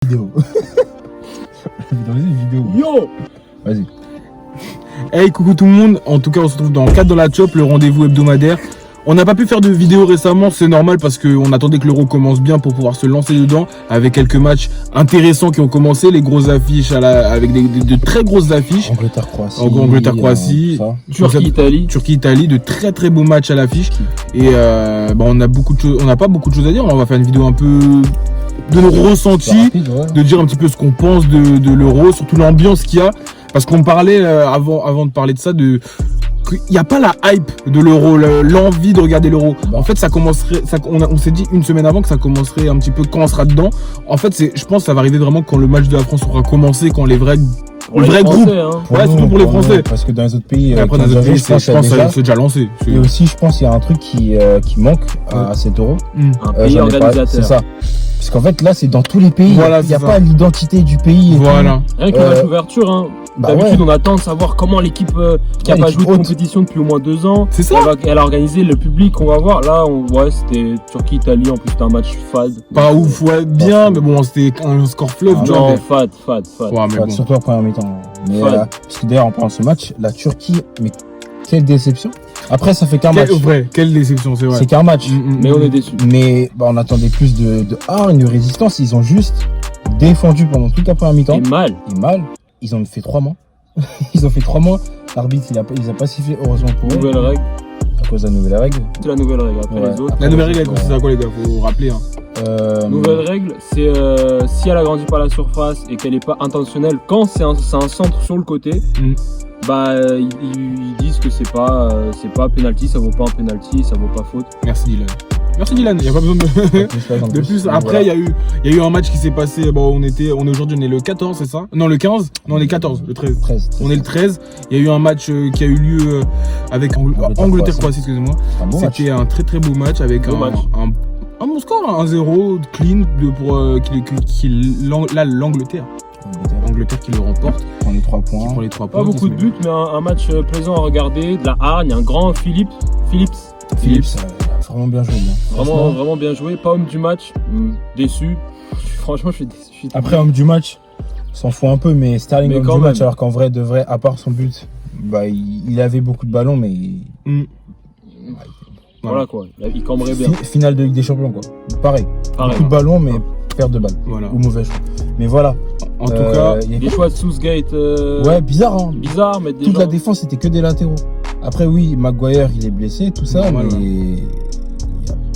vidéo. Yo. Vas-y. Hey, coucou tout le monde. En tout cas, on se retrouve dans 4 dans la chop, le rendez-vous hebdomadaire. On n'a pas pu faire de vidéo récemment, c'est normal parce qu'on attendait que l'Euro commence bien pour pouvoir se lancer dedans avec quelques matchs intéressants qui ont commencé, les grosses affiches avec de très grosses affiches. Angleterre-Croatie. Angleterre-Croatie. Turquie-Italie, de très très beaux matchs à l'affiche. Et on n'a pas beaucoup de choses à dire. On va faire une vidéo un peu de nos ressentis, rapide, ouais. De dire un petit peu ce qu'on pense de l'Euro, surtout l'ambiance qu'il y a. Parce qu'on parlait avant de parler de ça, il n'y a pas la hype de l'Euro, l'envie de regarder l'Euro. En fait, ça commencerait, on s'est dit une semaine avant que ça commencerait un petit peu quand on sera dedans. En fait, je pense que ça va arriver vraiment quand le match de la France aura commencé, quand les vrais groupes. Hein. Ouais, surtout pour les Français. Parce que dans les autres pays, après, dans les autres pays, je pense que c'est déjà lancé. Et aussi, je pense qu'il y a un truc qui manque à cet Euro. Un pays organisateur. C'est ça. Parce qu'en fait, là, c'est dans tous les pays. Voilà, il n'y a pas l'identité du pays. Voilà. Rien que le match d'ouverture, hein. D'habitude, on attend de savoir comment l'équipe qui n'a pas joué de compétition depuis au moins 2 ans, c'est ça. Elle a organisé le public, on va voir. Là, c'était Turquie-Italie, en plus c'était un match fade. Pas ouf, ouais, bien, mais bon, c'était un score fleuve. Non, fade. Ouais, mais bon. Surtout en première mi-temps. Mais parce que d'ailleurs, en parlant de ce match, la Turquie, mais quelle déception. Après, ça fait qu'un match. Quelle déception, c'est vrai. C'est qu'un match. Mais on est déçus. Mais on attendait plus de hargne, de résistance. Ils ont juste défendu pendant toute la première mi-temps. Et mal. Ils ont fait 3 mois. Ils ont fait 3 mois. L'arbitre, il a pas sifflé, heureusement pour eux. Nouvelle règle. À cause de la nouvelle règle. C'est la nouvelle règle. Après les autres. La nouvelle règle, elle consiste à quoi, les gars? Faut rappeler. Nouvelle règle, c'est si elle agrandit pas la surface et qu'elle n'est pas intentionnelle, quand c'est un centre sur le côté, ils disent que c'est pas penalty, ça vaut pas un penalty, ça vaut pas faute. Merci Dylan, il n'y a pas besoin de plus. Après, il y a eu un match qui s'est passé. Bon, on est aujourd'hui, on est le 14, c'est ça? Non, le 15. Non, on est 14, le 13. On est le 13. Il y a eu un match qui a eu lieu avec Angleterre-Croatie, excusez-moi. C'était un très très beau match avec un bon score, 1-0 clean pour l'Angleterre. L'Angleterre qui le remporte. Qui prend les 3 points. Pas beaucoup de buts, mais un match plaisant à regarder. De la hargne, un grand Phillips. Vraiment bien joué. Vraiment bien joué. Pas homme du match. Déçu. Franchement, je suis déçu. Après, homme du match, s'en fout un peu, mais Sterling homme du match, alors qu'en vrai, de vrai, à part son but, il avait beaucoup de ballons, mais. Voilà quoi, il cambrait bien. Finale de Ligue des Champions, quoi. Pareil. Beaucoup de ballons, mais perte de balles. Voilà. Ou mauvais choix. Mais voilà. En tout cas, les choix de Southgate. Ouais, bizarre, hein. Bizarre, mais toute la défense, c'était que des latéraux. Après, oui, Maguire, il est blessé, tout ça, mais.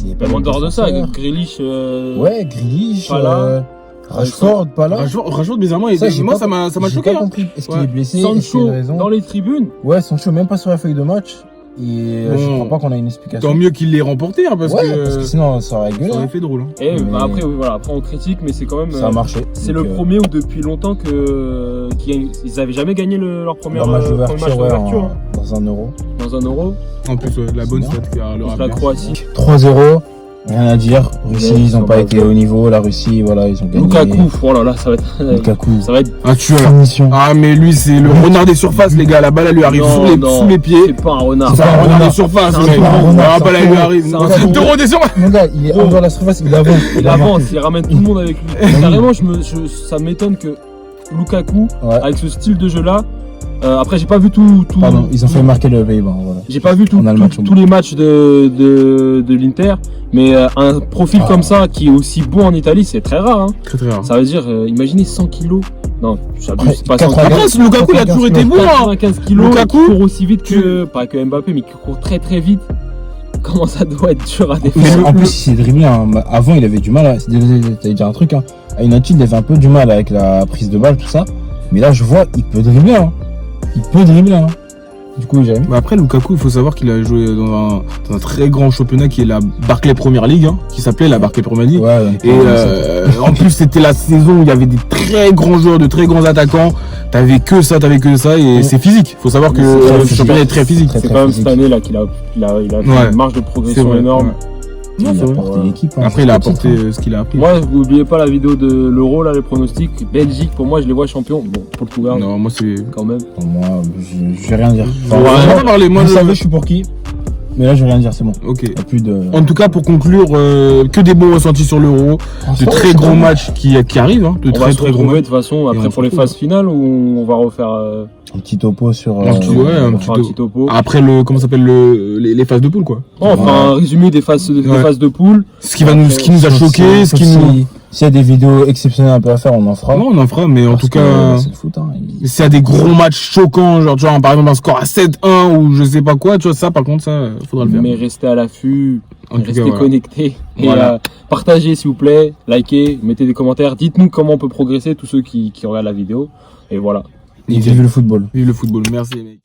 Il y a pas en dehors de ça, Grealish. Ouais, Grealish. Pas là. Rashford, pas là. Rashford, bizarrement, moi, ça m'a choqué. J'ai pas compris. Est-ce qu'il est blessé? Sancho, dans les tribunes. Ouais, Sancho, même pas sur la feuille de match. Et je crois pas qu'on a une explication. Tant mieux qu'il l'ait remporté, hein, parce que sinon ça aurait gueulé. Ça aurait fait drôle. Hein. Et après, on critique, mais c'est quand même. Ça a marché. C'est le premier ou depuis longtemps qu'ils avaient jamais gagné leur premier match d'ouverture. Dans un Euro. En plus, la bonne stat la Croatie. 3-0. Rien à dire. Russie, ils n'ont pas été au niveau. La Russie, voilà, ils ont gagné. Lukaku, oh là là, ça va être un tueur. Finition. Ah, mais lui, c'est le renard des surfaces, les gars. La balle, elle lui arrive sous les pieds. C'est pas un renard. C'est pas un renard des surfaces, mec. La balle, elle lui arrive. C'est un taureau des surfaces. Mon gars, il est en dehors de la surface, il avance. Il ramène tout le monde avec lui. Carrément, ça m'étonne que Lukaku, avec ce style de jeu-là, après, j'ai pas vu tout. Pardon, ils ont fait marquer le Pays-Bas. Voilà. J'ai pas vu tous les matchs de l'Inter, mais un profil comme ça qui est aussi bon en Italie, c'est très rare. Hein. Très rare. Ça veut dire, imaginez 100 kilos. Non, j'abuse pas. 100 kilos. Après, Lukaku, il a toujours été bon. 95 kilos. Lukaku court aussi vite pas que Mbappé, mais qui court très très vite. Comment ça doit être dur à défendre. En plus, il s'est dribblé. Avant, il avait du mal. T'allais dire un truc. À United, il avait un peu du mal avec la prise de balle, tout ça. Mais là, je vois, il peut dribbler. Il peut dribbler. Du coup, j'aime. Après, Lukaku, il faut savoir qu'il a joué dans un très grand championnat qui est la Barclays Premier League, qui s'appelait la Barclay Premier League. En plus, c'était la saison où il y avait des très grands joueurs, de très grands attaquants. T'avais que ça, et c'est physique. Il faut savoir que le championnat est très physique. C'est quand même cette année là qu'il a fait une marge de progression énorme. Il a apporté l'équipe. Après, il a apporté ce qu'il a appris. Moi, vous n'oubliez pas la vidéo de l'Euro, là, les pronostics. Belgique, pour moi, je les vois champions. Bon, Portugal. Non, moi, c'est. Quand même. Moi, je vais rien dire. Vous savez, je suis pour qui? Mais là, je vais rien dire, c'est bon. Ok. Y a plus de... En tout cas, pour conclure, que des bons ressentis sur l'Euro, de très gros matchs qui arrivent, hein, de On très va se très gros retrouver de matchs. toute façon après on pour les se phases finales où on va refaire Un petit topo sur... Un petit- ouais, on un va petit faire un petit topo. Après comment s'appelle les phases de poule, quoi. On fera un résumé des phases de poule. Ce qui nous a choqué, ce qui nous... S'il y a des vidéos exceptionnelles un peu à faire, on en fera. Non, on en fera, mais en Parce tout que, cas, c'est le foot, hein. s'il y a des gros matchs choquants, genre, tu vois, par exemple, un score à 7-1 ou je sais pas quoi, tu vois, ça, par contre, ça, faudra le faire. Mais restez à l'affût, En tout restez cas, voilà. connectés. Et Voilà. partagez s'il vous plaît, likez, mettez des commentaires, dites-nous comment on peut progresser, tous ceux qui regardent la vidéo. Et voilà. Et vive le football. Vive le football, merci les mecs.